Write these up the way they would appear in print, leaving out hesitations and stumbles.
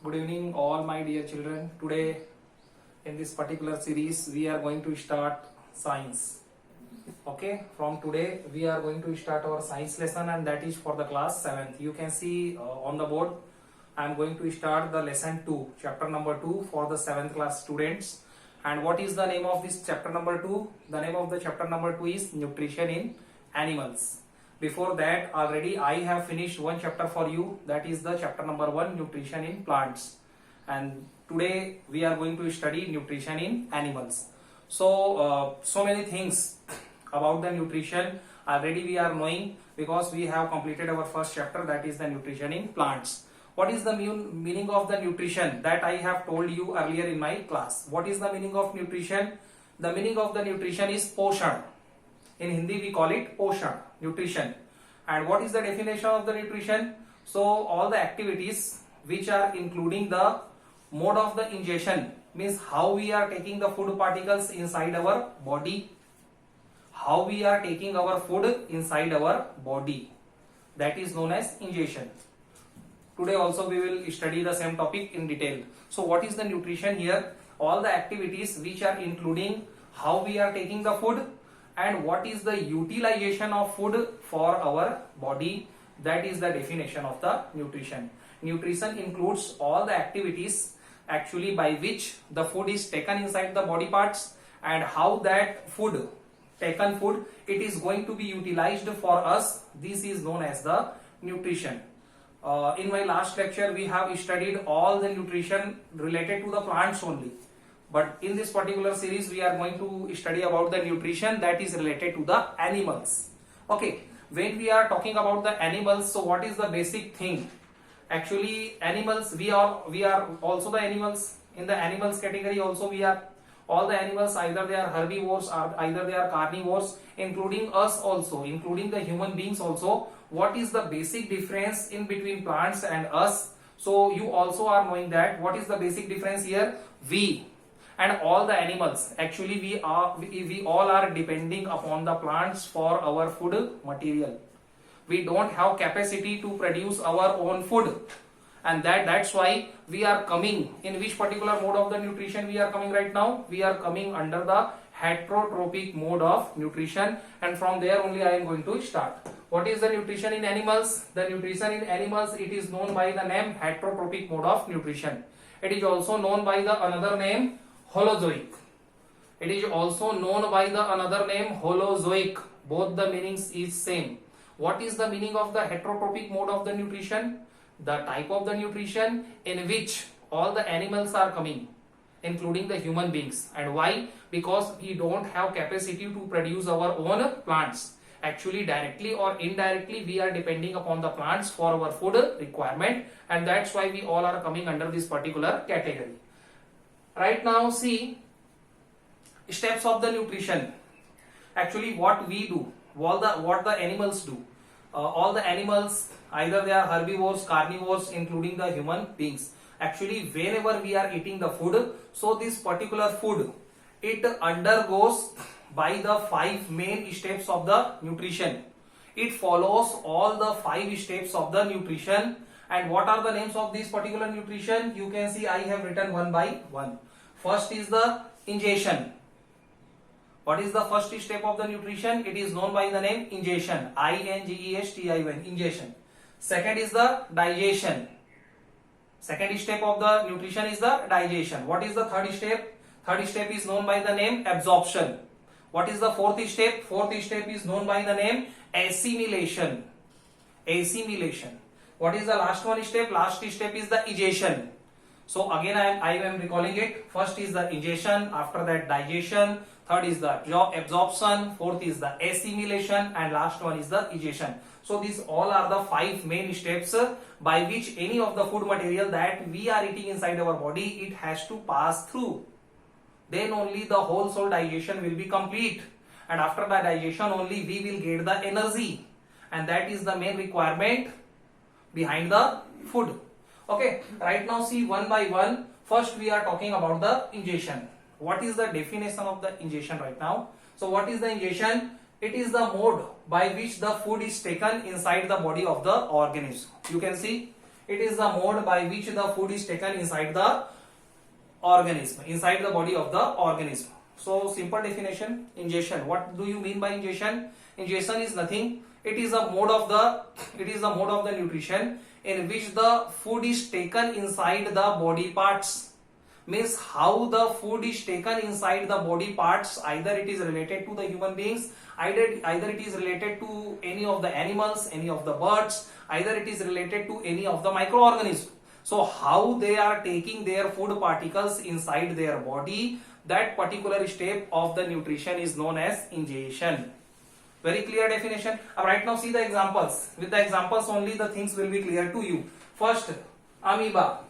Good evening, all my dear children. Today, in this particular series, we are going to start science. Okay, from today, we are going to start our science lesson, and that is for the class 7th. You can see on the board, I am going to start the lesson 2, chapter number 2 for the 7th class students. And what is the name of this chapter number 2? The name of the chapter number 2 is Nutrition in Animals. Before that, already I have finished one chapter for you, that is the chapter number 1, Nutrition in Plants. And today we are going to study nutrition in animals. So many things about the nutrition already we are knowing, because we have completed our first chapter, that is the nutrition in plants. What is the meaning of the nutrition? That I have told you earlier in my class. What is the meaning of nutrition? The meaning of the nutrition is poshan. In Hindi we call it poshan, nutrition. And what is the definition of the nutrition? So all the activities which are including the mode of the ingestion, means how we are taking the food particles inside our body, how we are taking our food inside our body, that is known as ingestion. Today also we will study the same topic in detail. So what is the nutrition here? All the activities which are including how we are taking the food and what is the utilization of food for our body, that is the definition of the nutrition. Nutrition includes all the activities actually by which the food is taken inside the body parts, and how that food, taken food, it is going to be utilized for us. This is known as the nutrition. In my last lecture we have studied all the nutrition related to the plants only, but in this particular series we are going to study about the nutrition that is related to the animals. Okay, when we are talking about the animals, so what is the basic thing? Actually animals, we are also the animals. In the animals category also we are all the animals, either they are herbivores or either they are carnivores, including us also, including the human beings also. What is the basic difference in between plants and us? So you also are knowing that. What is the basic difference here? We and all the animals, actually we all are depending upon the plants for our food material. We don't have capacity to produce our own food, and that's why we are coming in which particular mode of the nutrition we are coming right now? We are coming under the heterotrophic mode of nutrition, and from there only I am going to start. What is the nutrition in animals? The nutrition in animals, it is known by the name heterotrophic mode of nutrition. It is also known by the another name Holozoic. It is also known by the another name Holozoic. Both the meanings is same. What is the meaning of the heterotrophic mode of the nutrition? The type of the nutrition in which all the animals are coming, including the human beings. And why? Because we don't have capacity to produce our own plants. Actually directly or indirectly we are depending upon the plants for our food requirement, and that's why we all are coming under this particular category. Right now see steps of the nutrition. Actually what we do, what the animals do. All the animals, either they are herbivores, carnivores, including the human beings. Actually whenever we are eating the food, so this particular food, it undergoes by the 5 main steps of the nutrition. It follows all the 5 steps of the nutrition. And what are the names of this particular nutrition? You can see I have written one by one. First is the ingestion. What is the first step of the nutrition? It is known by the name ingestion. I-N-G-E-S-T-I-O-N, ingestion. Second is the digestion. Second step of the nutrition is the digestion. What is the third step? Third step is known by the name absorption. What is the fourth step? Fourth step is known by the name assimilation. Assimilation. What is the last one step? Last step is the egestion. So again I am recalling it. First is the ingestion, after that digestion, third is the absorption, fourth is the assimilation, and last one is the egestion. So these all are the 5 main steps by which any of the food material that we are eating inside our body, it has to pass through. Then only the whole soul digestion will be complete, and after the digestion only we will get the energy, and that is the main requirement behind the food. Okay, right now see one by one. First we are talking about the ingestion. What is the definition of the ingestion right now? So what is the ingestion? It is the mode by which the food is taken inside the body of the organism. You can see It is the mode by which the food is taken inside the organism, inside the body of the organism. So simple definition, ingestion. What do you mean by ingestion? Ingestion is nothing. It is a mode of the nutrition in which the food is taken inside the body parts. Means how the food is taken inside the body parts, either it is related to the human beings, either it is related to any of the animals, any of the birds, either it is related to any of the microorganisms. So how they are taking their food particles inside their body, that particular step of the nutrition is known as ingestion. Very clear definition. Right now see the examples. With the examples only the things will be clear to you. First, amoeba.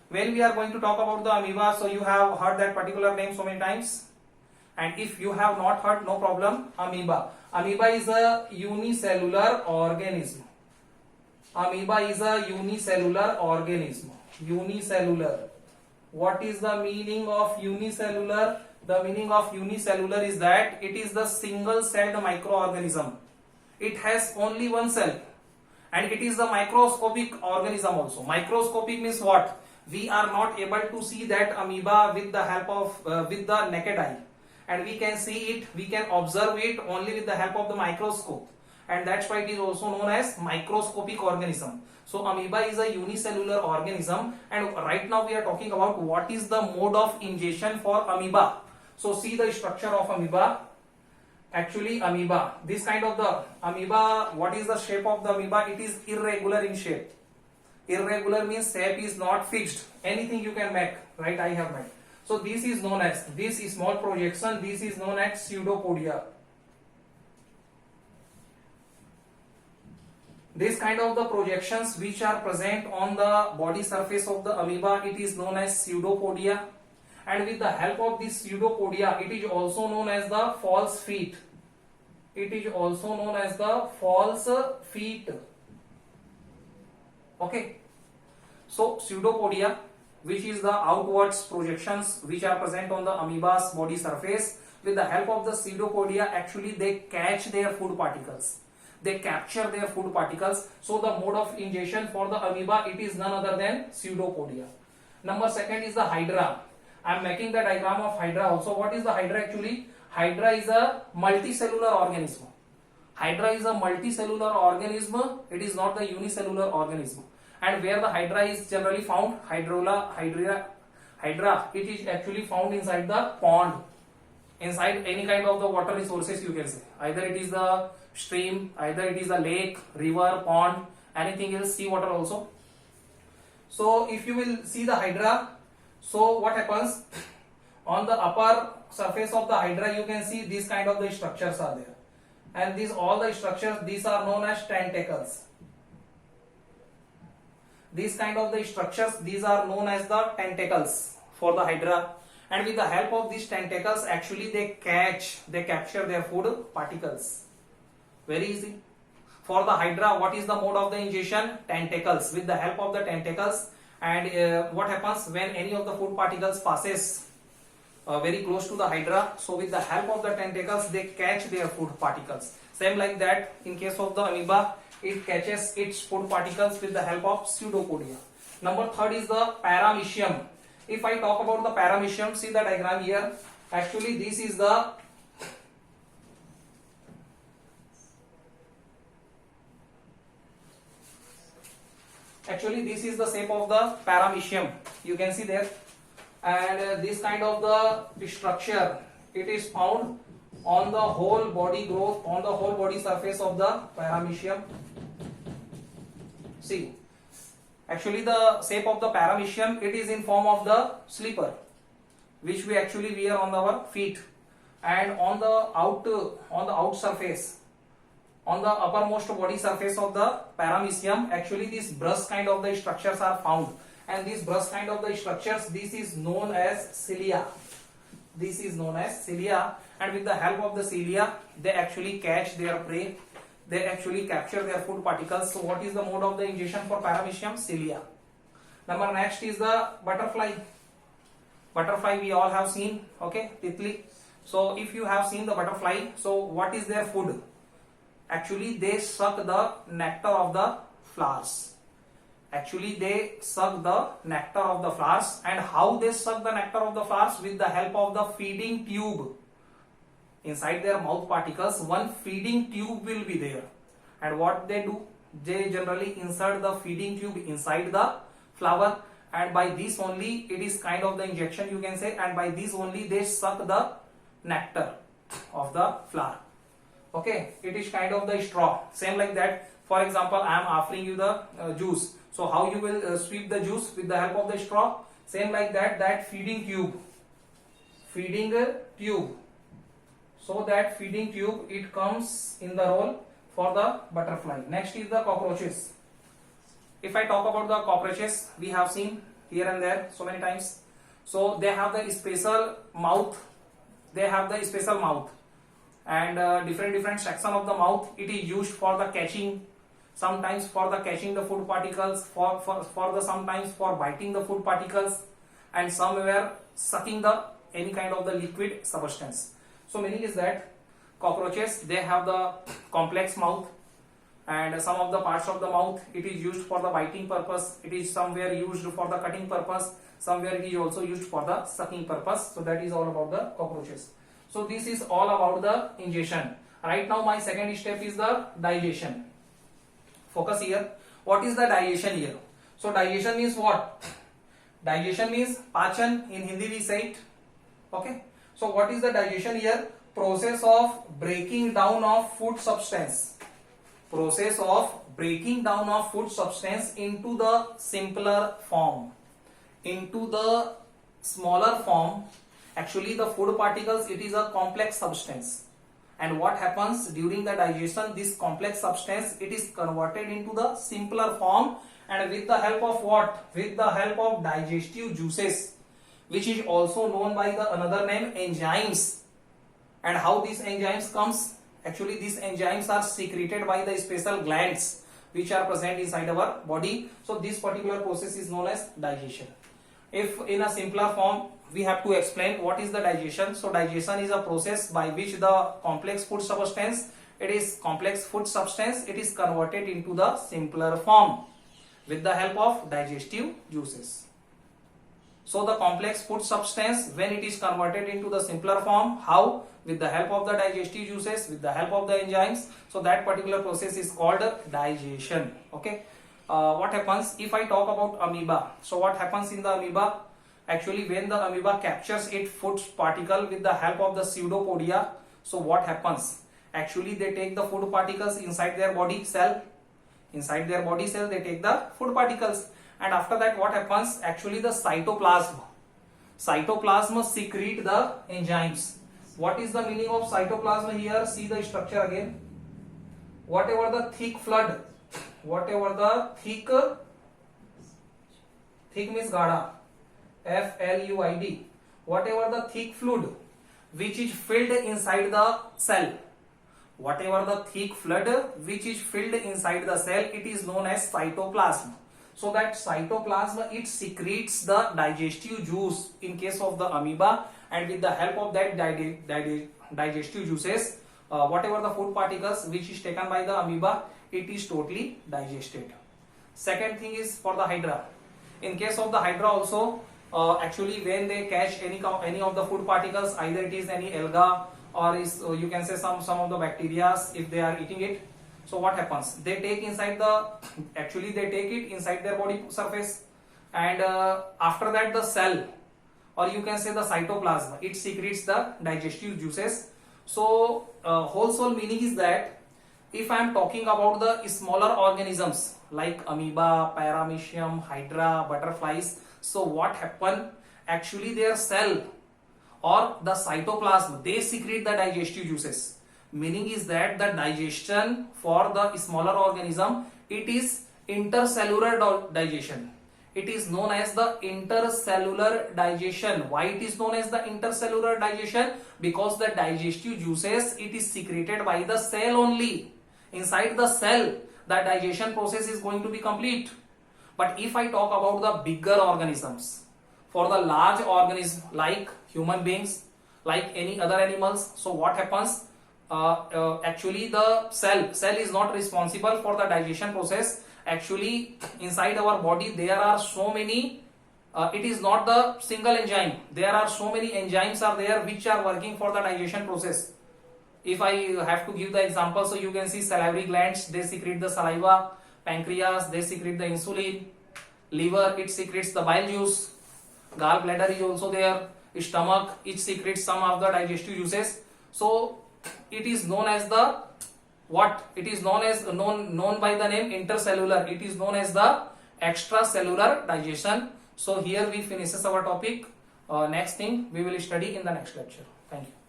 When we are going to talk about the amoeba, so you have heard that particular name so many times. And if you have not heard, no problem. Amoeba. Amoeba is a unicellular organism. Amoeba is a unicellular organism. Unicellular. What is the meaning of unicellular? The meaning of unicellular is that it is the single-celled microorganism. It has only one cell, and it is the microscopic organism also. Microscopic means what? We are not able to see that amoeba with the help of with the naked eye, and we can see it, we can observe it only with the help of the microscope, and that's why it is also known as microscopic organism. So amoeba is a unicellular organism, and right now we are talking about what is the mode of ingestion for amoeba. So see the structure of amoeba. Actually amoeba, this kind of the amoeba, what is the shape of the amoeba? It is irregular in shape. Irregular means shape is not fixed. Anything you can make, right? I have made. So this is known as, this is small projection, this is known as pseudopodia. This kind of the projections which are present on the body surface of the amoeba, it is known as pseudopodia. And with the help of this pseudopodia, it is also known as the false feet. It is also known as the false feet. Okay. So pseudopodia, which is the outwards projections which are present on the amoeba's body surface, with the help of the pseudopodia, actually they catch their food particles. They capture their food particles. So the mode of ingestion for the amoeba, it is none other than pseudopodia. Number second is the hydra. I am making the diagram of hydra also. What is the hydra actually? Hydra is a multicellular organism. Hydra is a multicellular organism. It is not the unicellular organism. And where the hydra is generally found, hydra, it is actually found inside the pond, inside any kind of the water resources, you can say. Either it is the stream, either it is a lake, river, pond, anything else, sea water also. So if you will see the hydra, so what happens? On the upper surface of the hydra, you can see these kind of the structures are there. And these all the structures, these are known as tentacles. These kind of the structures, these are known as the tentacles for the hydra. And with the help of these tentacles, actually they capture their food particles. Very easy. For the hydra, what is the mode of the ingestion? Tentacles. With the help of the tentacles, and what happens when any of the food particles passes very close to the hydra? So with the help of the tentacles, they catch their food particles. Same like that, in case of the amoeba, it catches its food particles with the help of pseudopodia. Number third is the paramecium. If I talk about the paramecium, see the diagram here. Actually, this is the shape of the paramecium. You can see there, and this kind of the structure, it is found on the whole body growth, on the whole body surface of the paramecium. See, actually the shape of the paramecium, it is in form of the slipper, which we actually wear on our feet, and on the out surface, on the uppermost body surface of the paramecium, actually these brush kind of the structures are found, and these brush kind of the structures, this is known as cilia. This is known as cilia, and with the help of the cilia, they actually catch their prey. They actually capture their food particles. So what is the mode of the ingestion for paramecium? Cilia. Number next is the butterfly. Butterfly we all have seen, okay, Titli. So if you have seen the butterfly, so what is their food? Actually they suck the nectar of the flowers, Actually, they suck the nectar of the flowers. And how they suck the nectar of the flowers? With the help of the feeding tube. Inside their mouth particles, one feeding tube will be there. And what they do? They generally insert the feeding tube inside the flower, and by this only, it is kind of the injection you can say, and by this only they suck the nectar of the flower. Okay, it is kind of the straw. Same like that. For example, I am offering you the juice. So how you will sweep the juice? With the help of the straw. Same like that, that feeding tube. So that feeding tube, it comes in the role for the butterfly. Next is the cockroaches. If I talk about the cockroaches, we have seen here and there so many times. So they have the special mouth. And different section of the mouth. It is used for the catching. Sometimes for the catching the food particles. Sometimes for biting the food particles. And somewhere sucking the any kind of the liquid substance. So meaning is that cockroaches, they have the complex mouth, and some of the parts of the mouth, it is used for the biting purpose, it is somewhere used for the cutting purpose, somewhere it is also used for the sucking purpose. So that is all about the cockroaches. So this is all about the ingestion. Right now my second step is the digestion. Focus here. What is the digestion here? So digestion means what? Digestion means pachan, in Hindi we say it. Okay. So what is the digestion here? Process of breaking down of food substance. Process of breaking down of food substance into the simpler form, into the smaller form. Actually the food particles, it is a complex substance, and what happens during the digestion, this complex substance, it is converted into the simpler form, and with the help of what? With the help of digestive juices, which is also known by the another name enzymes. And how these enzymes comes? Actually these enzymes are secreted by the special glands which are present inside our body. So this particular process is known as digestion. If in a simpler form we have to explain what is the digestion. So digestion is a process by which the complex food substance, it is converted into the simpler form with the help of digestive juices. So the complex food substance, when it is converted into the simpler form, how? With the help of the digestive juices, with the help of the enzymes. So that particular process is called digestion. Okay. What happens if I talk about amoeba? So what happens in the amoeba? Actually when the amoeba captures its food particle with the help of the pseudopodia, so what happens? Actually they take the food particles inside their body cell. Inside their body cell they take the food particles. And after that what happens? Actually the cytoplasm secrete the enzymes. What is the meaning of cytoplasm here? See the structure again. Whatever the thick fluid, thick means gada, FLUID, whatever the thick fluid which is filled inside the cell, it is known as cytoplasm. So that cytoplasm, it secretes the digestive juice in case of the amoeba, and with the help of that digestive juices, whatever the food particles which is taken by the amoeba, it is totally digested. Second thing is for the hydra. In case of the hydra also, actually when they catch any of the food particles, either it is any alga or is you can say some of the bacteria, if they are eating it. So what happens? They take inside they take it inside their body surface, and after that the cell, or you can say the cytoplasm, it secretes the digestive juices. So whole meaning is that if I am talking about the smaller organisms like amoeba, paramecium, hydra, butterflies, so what happen? Actually their cell or the cytoplasm, they secrete the digestive juices. Meaning is that the digestion for the smaller organism, it is intercellular digestion. It is known as the intercellular digestion. Why it is known as the intercellular digestion? Because the digestive juices, it is secreted by the cell only. Inside the cell, the digestion process is going to be complete. But if I talk about the bigger organisms, for the large organisms like human beings, like any other animals, so what happens? Actually the cell is not responsible for the digestion process, Actually, inside our body there are so many. It is not the single enzyme. There are so many enzymes are there which are working for the digestion process. If I have to give the example, so you can see salivary glands, they secrete the saliva. Pancreas, they secrete the insulin. Liver, it secretes the bile juice. Gallbladder is also there. Stomach, it secretes some of the digestive juices. So it is known as the what? It is known as known by the name intercellular. It is known as the extracellular digestion. So here we finishes our topic. Next thing we will study in the next lecture. Thank you.